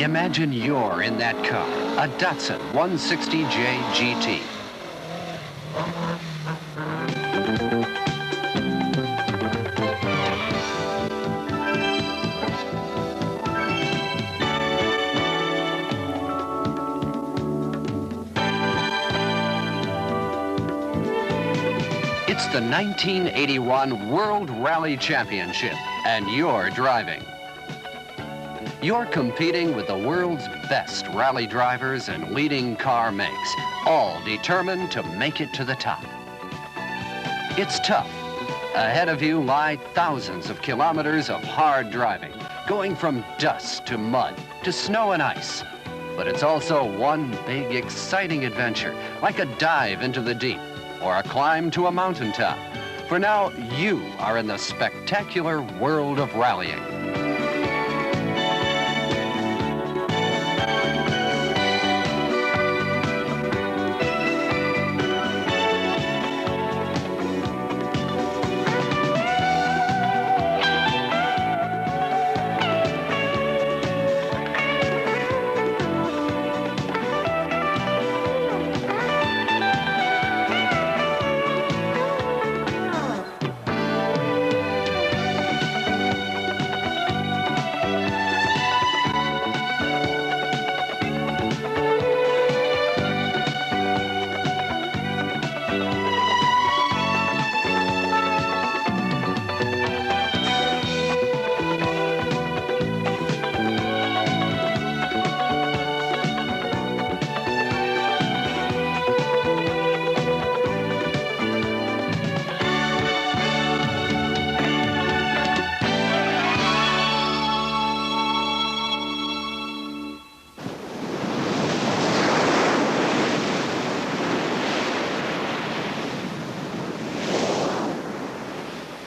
Imagine you're in that car, a Datsun 160J GT. It's the 1981 World Rally Championship, and you're driving. You're competing with the world's best rally drivers and leading car makes, all determined to make it to the top. It's tough. Ahead of you lie thousands of kilometers of hard driving, going from dust to mud to snow and ice. But it's also one big, exciting adventure, like a dive into the deep or a climb to a mountaintop. For now, you are in the spectacular world of rallying.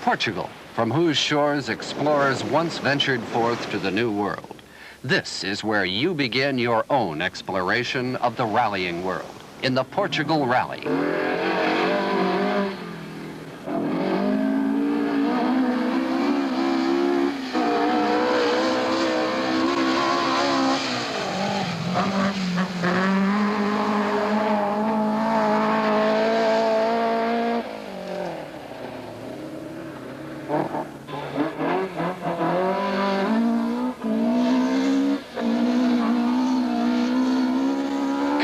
Portugal, from whose shores explorers once ventured forth to the New World. This is where you begin your own exploration of the rallying world, in the Portugal Rally.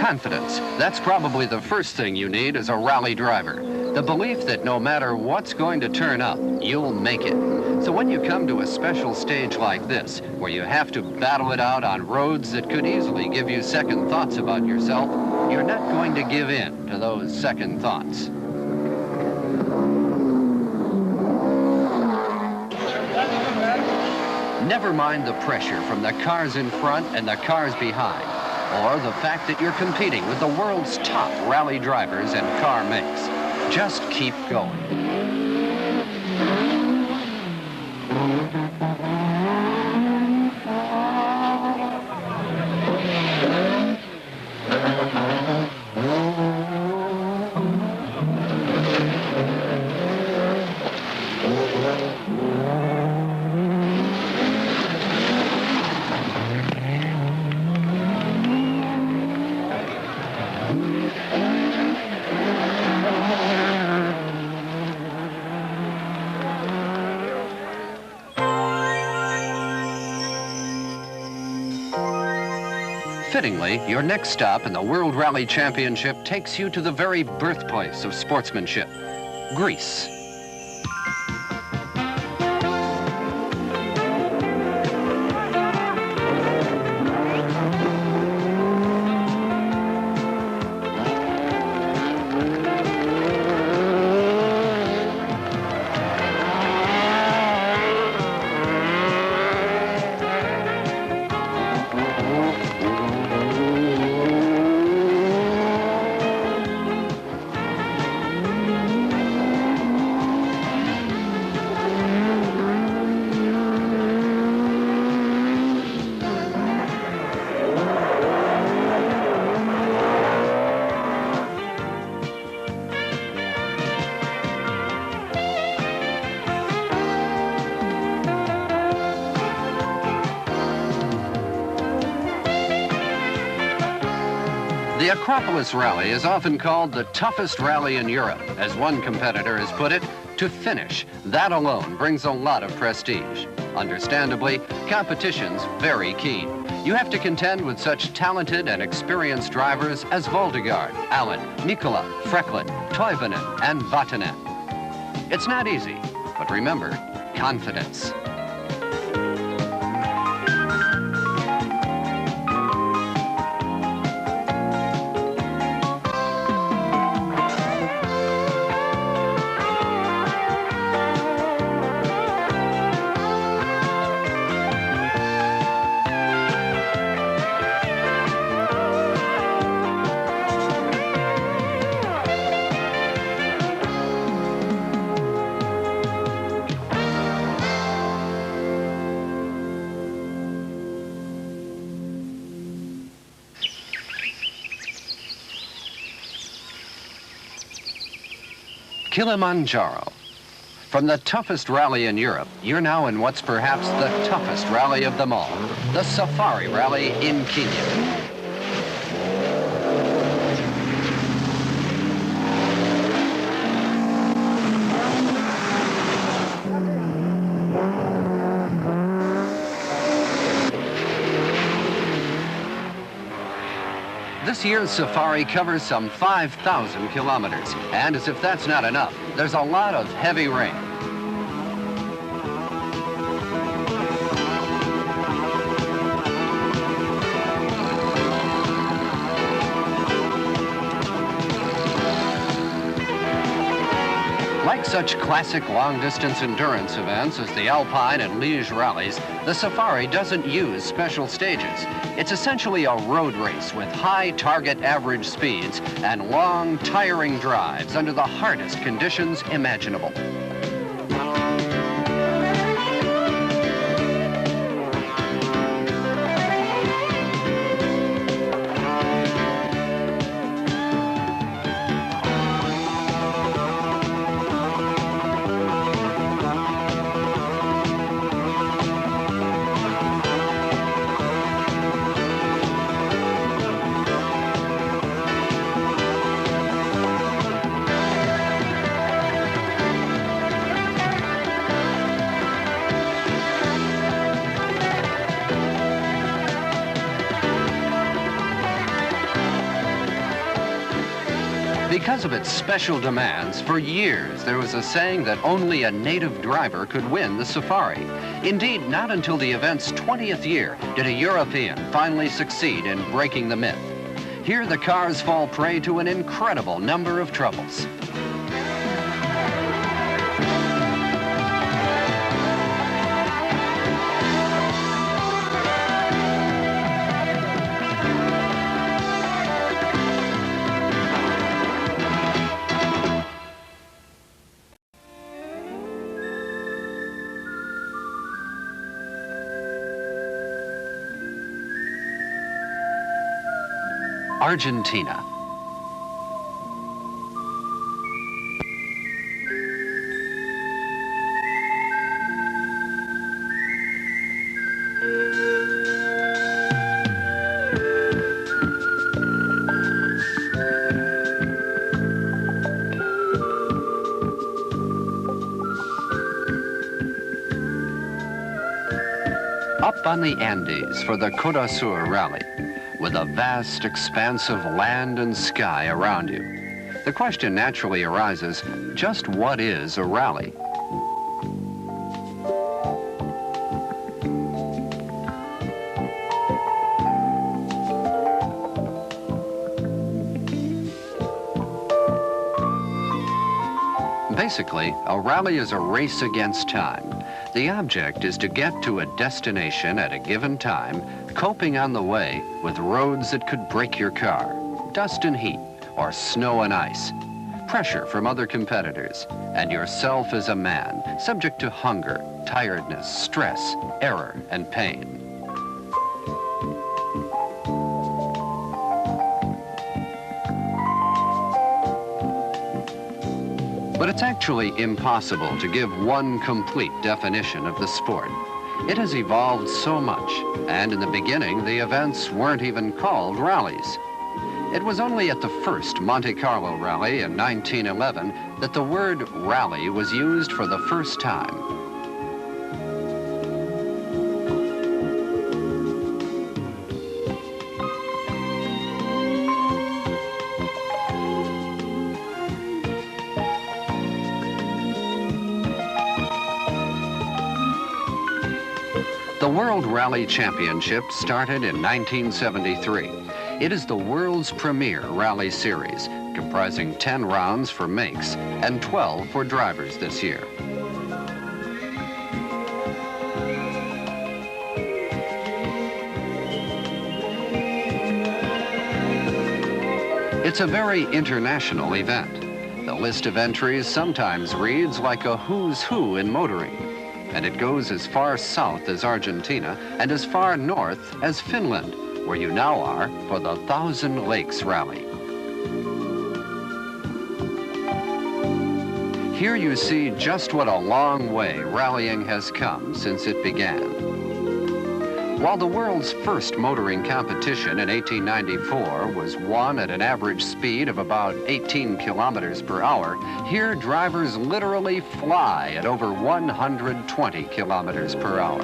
Confidence. That's probably the first thing you need as a rally driver. The belief that no matter what's going to turn up, you'll make it. So when you come to a special stage like this, where you have to battle it out on roads that could easily give you second thoughts about yourself, you're not going to give in to those second thoughts. Never mind the pressure from the cars in front and the cars behind, or the fact that you're competing with the world's top rally drivers and car makes. Just keep going. Fittingly, your next stop in the World Rally Championship takes you to the very birthplace of sportsmanship, Greece. The Acropolis Rally is often called the toughest rally in Europe. As one competitor has put it, to finish, that alone brings a lot of prestige. Understandably, competition's very keen. You have to contend with such talented and experienced drivers as Voldegaard, Allen, Mikkola, Frecklin, Toivonen, and Vatanen. It's not easy, but remember, confidence. Kilimanjaro. From the toughest rally in Europe, you're now in what's perhaps the toughest rally of them all, the Safari Rally in Kenya. This year's safari covers some 5,000 kilometers, and as if that's not enough, there's a lot of heavy rain. Like such classic long-distance endurance events as the Alpine and Liège rallies, the Safari doesn't use special stages. It's essentially a road race with high target average speeds and long, tiring drives under the hardest conditions imaginable. Because of its special demands, for years there was a saying that only a native driver could win the Safari. Indeed, not until the event's 20th year did a European finally succeed in breaking the myth. Here the cars fall prey to an incredible number of troubles. Argentina. Up on the Andes for the Côte d'Azur Rally, with a vast expanse of land and sky around you. The question naturally arises, just what is a rally? Basically, a rally is a race against time. The object is to get to a destination at a given time, coping on the way with roads that could break your car, dust and heat, or snow and ice, pressure from other competitors, and yourself as a man, subject to hunger, tiredness, stress, error, and pain. But it's actually impossible to give one complete definition of the sport. It has evolved so much, and in the beginning, the events weren't even called rallies. It was only at the first Monte Carlo rally in 1911 that the word rally was used for the first time. The World Rally Championship started in 1973. It is the world's premier rally series, comprising 10 rounds for makes and 12 for drivers this year. It's a very international event. The list of entries sometimes reads like a who's who in motoring, and it goes as far south as Argentina and as far north as Finland, where you now are for the Thousand Lakes Rally. Here you see just what a long way rallying has come since it began. While the world's first motoring competition in 1894 was won at an average speed of about 18 kilometers per hour, here drivers literally fly at over 120 kilometers per hour.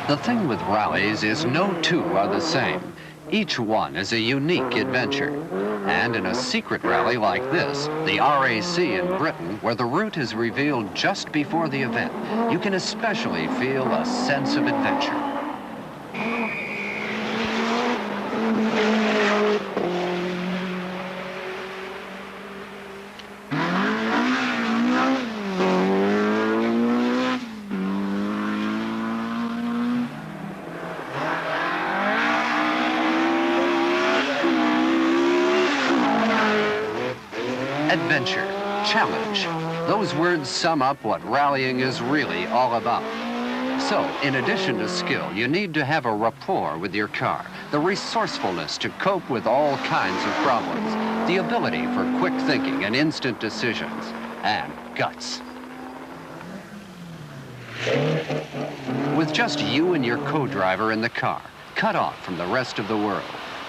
The thing with rallies is no two are the same. Each one is a unique adventure. And in a secret rally like this, the RAC in Britain, where the route is revealed just before the event, you can especially feel a sense of adventure. Adventure, challenge, those words sum up what rallying is really all about. So, in addition to skill, you need to have a rapport with your car, the resourcefulness to cope with all kinds of problems, the ability for quick thinking and instant decisions, and guts. With just you and your co-driver in the car, cut off from the rest of the world,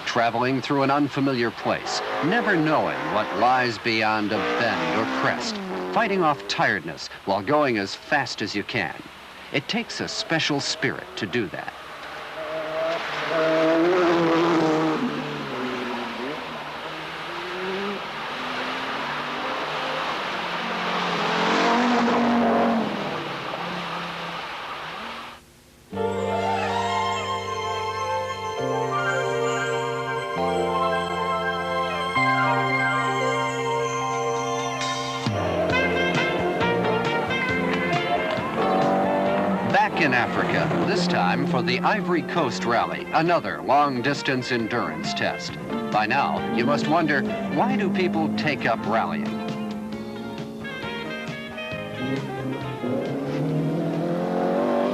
traveling through an unfamiliar place, never knowing what lies beyond a bend or crest, fighting off tiredness while going as fast as you can. It takes a special spirit to do that. In Africa, this time for the Ivory Coast Rally, another long-distance endurance test. By now, you must wonder, why do people take up rallying?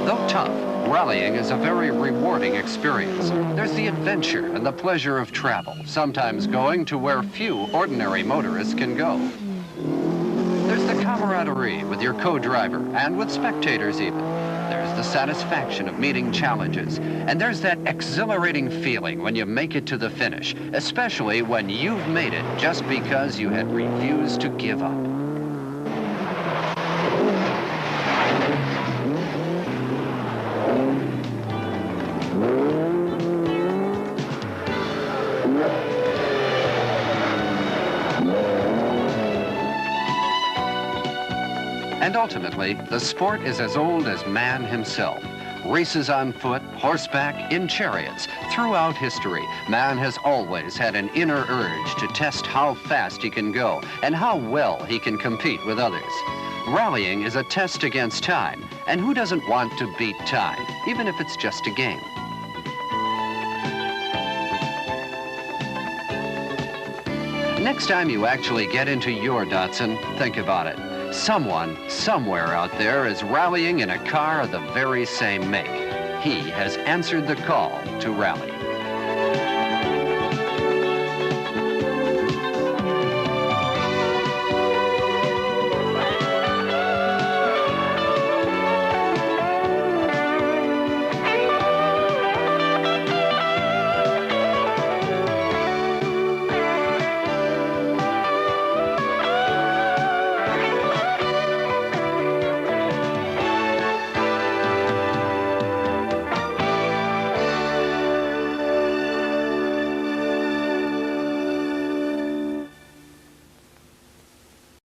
Though tough, rallying is a very rewarding experience. There's the adventure and the pleasure of travel, sometimes going to where few ordinary motorists can go. There's the camaraderie with your co-driver and with spectators even. There's the satisfaction of meeting challenges, and there's that exhilarating feeling when you make it to the finish, especially when you've made it just because you had refused to give up. And ultimately, the sport is as old as man himself. Races on foot, horseback, in chariots. Throughout history, man has always had an inner urge to test how fast he can go and how well he can compete with others. Rallying is a test against time, and who doesn't want to beat time, even if it's just a game? Next time you actually get into your Datsun, think about it. Someone, somewhere out there is rallying in a car of the very same make. He has answered the call to rally.